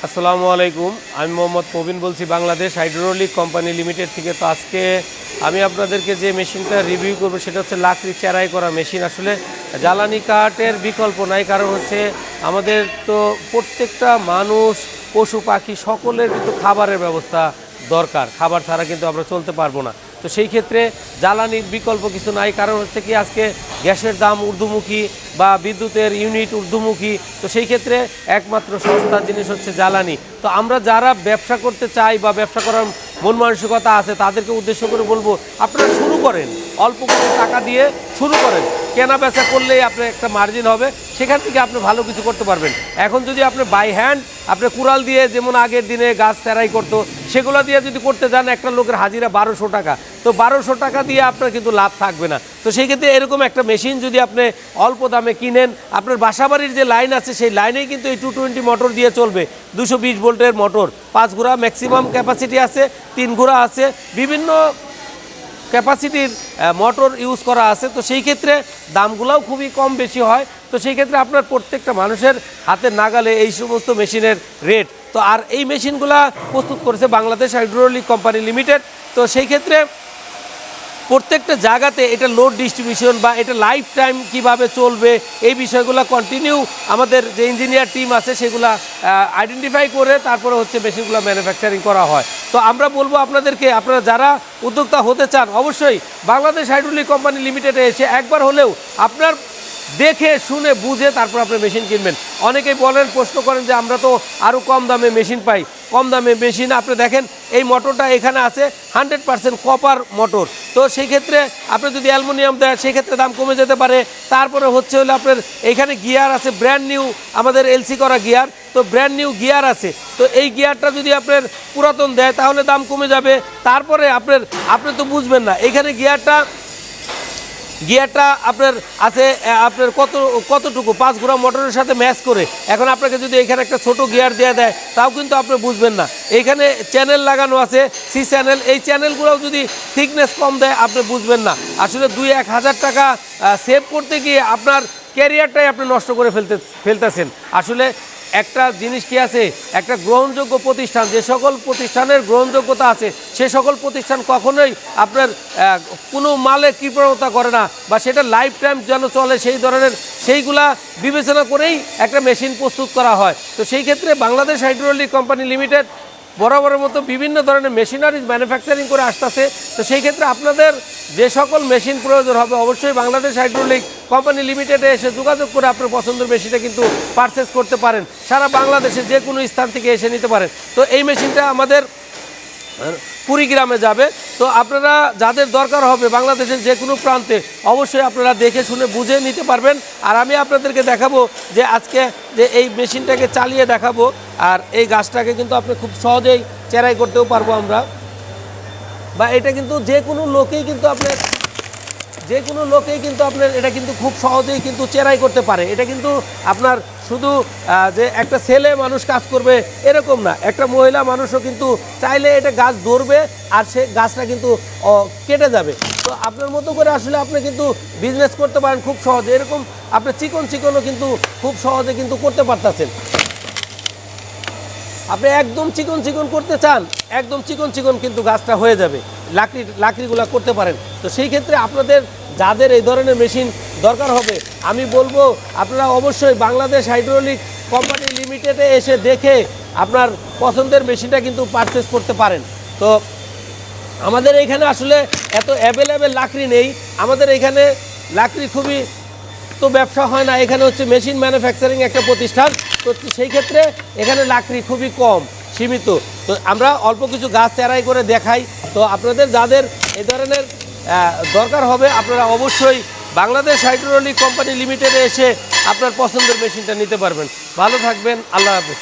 আসসালামু আলাইকুম। আমি মোহাম্মদ প্রবীণ বলছি, বাংলাদেশ হাইড্রোলিক কোম্পানি লিমিটেড থেকে। তো আজকে আমি আপনাদেরকে যে মেশিনটা রিভিউ করব সেটা হচ্ছে লাকড়ি চেরাই করা মেশিন। আসলে জ্বালানি কাঠের বিকল্প নাই, কারণ হচ্ছে আমাদের তো প্রত্যেকটা মানুষ, পশু পাখি সকলের কিন্তু খাবারের ব্যবস্থা দরকার। খাবার ছাড়া কিন্তু আমরা চলতে পারবো না। তো সেই ক্ষেত্রে জ্বালানির বিকল্প কিছু নাই, কারণ হচ্ছে কি আজকে গ্যাসের দাম ঊর্ধ্বমুখী বা বিদ্যুতের ইউনিট ঊর্ধ্বমুখী। তো সেই ক্ষেত্রে একমাত্র সস্তা জিনিস হচ্ছে জ্বালানি। তো আমরা যারা ব্যবসা করতে চাই বা ব্যবসা করার মন মানসিকতা আছে তাদেরকে উদ্দেশ্য করে বলবো, আপনারা শুরু করেন, অল্প কিছু টাকা দিয়ে শুরু করেন। কেনা বেচা করলেই আপনার একটা মার্জিন হবে, সেখান থেকে আপনি ভালো কিছু করতে পারবেন। এখন যদি আপনি বাই হ্যান্ড আপনি কুড়াল দিয়ে, যেমন আগের দিনে গাছ চেরাই করতো, সেগুলো দিয়ে যদি করতে যান একটা লোকের হাজিরা 1200 টাকা, তো 1200 টাকা দিয়ে আপনার কিন্তু লাভ থাকবে না। তো সেই ক্ষেত্রে এরকম একটা মেশিন যদি আপনি অল্প দামে কিনেন, আপনার বাসাবাড়ির যে লাইন আছে সেই লাইনেই কিন্তু এই 220 মোটর দিয়ে চলবে। 220 ভোল্টের মোটর, 5 ঘোড়া ম্যাক্সিমাম ক্যাপাসিটি আছে, 3 ঘোড়া আছে, বিভিন্ন ক্যাপাসিটির মোটর ইউজ করা আছে। তো সেই ক্ষেত্রে দামগুলোও খুবই কম বেশি হয়। তো সেই ক্ষেত্রে আপনার প্রত্যেকটা মানুষের হাতের নাগালে এই সমস্ত মেশিনের রেট। তো আর এই মেশিনগুলা প্রস্তুত করেছে বাংলাদেশ হাইড্রোলিক কোম্পানি লিমিটেড। তো সেই ক্ষেত্রে প্রত্যেকটা জায়গাতে এটা লোড ডিস্ট্রিবিউশন বা এটা লাইফ টাইম কীভাবে চলবে, এই বিষয়গুলো কন্টিনিউ আমাদের যে ইঞ্জিনিয়ার টিম আছে সেগুলা আইডেন্টিফাই করে তারপরে হচ্ছে মেশিনগুলো ম্যানুফ্যাকচারিং করা হয়। তো আমরা বলবো আপনাদেরকে, আপনারা যারা উদ্যোক্তা হতে চান অবশ্যই বাংলাদেশ হাইড্রোলিক কোম্পানি লিমিটেডে এসে একবার হলেও আপনার দেখে শুনে বুঝে তারপর আপনি মেশিন কিনবেন। অনেকেই বলেন, প্রশ্ন করেন যে আমরা তো আরও কম দামে মেশিন পাই। কম দামে মেশিন আপনি দেখেন, এই মোটরটা এখানে আছে 100% কপার মোটর। তো সেই ক্ষেত্রে আপনি যদি অ্যালুমিনিয়াম দেয় সেই ক্ষেত্রে দাম কমে যেতে পারে। তারপরে হচ্ছে হলো আপনার এখানে গিয়ার আছে, ব্র্যান্ড নিউ আমাদের এলসি করা গিয়ার, তো ব্র্যান্ড নিউ গিয়ার আছে। তো এই গিয়ারটা যদি আপনার পুরাতন দেয় তাহলে দাম কমে যাবে। তারপরে আপনি তো বুঝবেন না এখানে গিয়ারটা আপনার আছে আপনার কতটুকু 5 ঘোড়া মোটরের সাথে ম্যাচ করে। এখন আপনাকে যদি এখানে একটা ছোট গিয়ার দেওয়া দেয় তাও কিন্তু আপনি বুঝবেন না। এখানে চ্যানেল লাগানো আছে, সি চ্যানেল, এই চ্যানেলগুলোও যদি থিকনেস কম দেয় আপনি বুঝবেন না। আসলে 2-1 হাজার টাকা সেভ করতে গিয়ে আপনার ক্যারিয়ারটাই আপনি নষ্ট করে ফেলতেছেন। আসলে একটা জিনিস কি আছে, একটা গ্রহণযোগ্য প্রতিষ্ঠান, যে সকল প্রতিষ্ঠানের গ্রহণযোগ্যতা আছে সে সকল প্রতিষ্ঠান কখনোই আপনার কোনো মালে কৃপণতা করে না, বা সেটা লাইফ টাইম যেন চলে সেইগুলা বিবেচনা করেই একটা মেশিন প্রস্তুত করা হয়। তো সেই ক্ষেত্রে বাংলাদেশ হাইড্রোলিক কোম্পানি লিমিটেড বরাবরের মতো বিভিন্ন ধরনের মেশিনারিজ ম্যানুফ্যাকচারিং করে আসতেছে। তো সেই ক্ষেত্রে আপনাদের যে সকল মেশিন প্রয়োজন হবে অবশ্যই বাংলাদেশ হাইড্রোলিক কোম্পানি লিমিটেডে এসে যোগাযোগ করে আপনার পছন্দের মেশিনটা কিন্তু পারচেস করতে পারেন। সারা বাংলাদেশের যে কোনো স্থান থেকে এসে নিতে পারেন। তো এই মেশিনটা আমাদের কুড়িগ্রামে যাবে। তো আপনারা যাদের দরকার হবে বাংলাদেশের যে কোনো প্রান্তে অবশ্যই আপনারা দেখে শুনে বুঝে নিতে পারবেন। আর আমি আপনাদেরকে দেখাবো যে আজকে যে এই মেশিনটাকে চালিয়ে দেখাবো, আর এই গাছটাকে কিন্তু আপনি খুব সহজেই চেরাই করতেও পারবো আমরা, বা এটা কিন্তু যে কোনো লোকেই কিন্তু আপনার এটা কিন্তু খুব সহজেই কিন্তু চেরাই করতে পারে। এটা কিন্তু আপনার শুধু যে একটা ছেলে মানুষ কাজ করবে এরকম না, একটা মহিলা মানুষও কিন্তু চাইলে এটা গাছ ধরবে আর সে গাছটা কিন্তু কেটে যাবে। তো আপনার মতো করে আসলে আপনি কিন্তু বিজনেস করতে পারেন খুব সহজে। এরকম আপনি চিকনও কিন্তু খুব সহজে কিন্তু করতে পারতেছেন। আপনি একদম চিকন করতে চান, একদম চিকন কিন্তু গাছটা হয়ে যাবে, লাকড়িগুলো করতে পারেন। তো সেই ক্ষেত্রে আপনাদের যাদের এই ধরনের মেশিন দরকার হবে আমি বলবো আপনারা অবশ্যই বাংলাদেশ হাইড্রোলিক কোম্পানি লিমিটেডে এসে দেখে আপনার পছন্দের মেশিনটা কিন্তু পারচেস করতে পারেন। তো আমাদের এখানে আসলে এত অ্যাভেলেবেল লাকড়ি নেই, আমাদের এখানে লাকড়ি খুবই তো ব্যবসা হয় না, এখানে হচ্ছে মেশিন ম্যানুফ্যাকচারিং একটা প্রতিষ্ঠান। তো সেই ক্ষেত্রে এখানে লাকড়ি খুবই কম, সীমিত। তো আমরা অল্প কিছু গাছ চেরাই করে দেখাই। তো আপনাদের যাদের এই ধরনের দরকার হবে আপনারা অবশ্যই বাংলাদেশ হাইড্রোলিক কোম্পানি লিমিটেডে এসে আপনার পছন্দের মেশিনটা নিতে পারবেন। ভালো থাকবেন, আল্লাহ হাফেজ।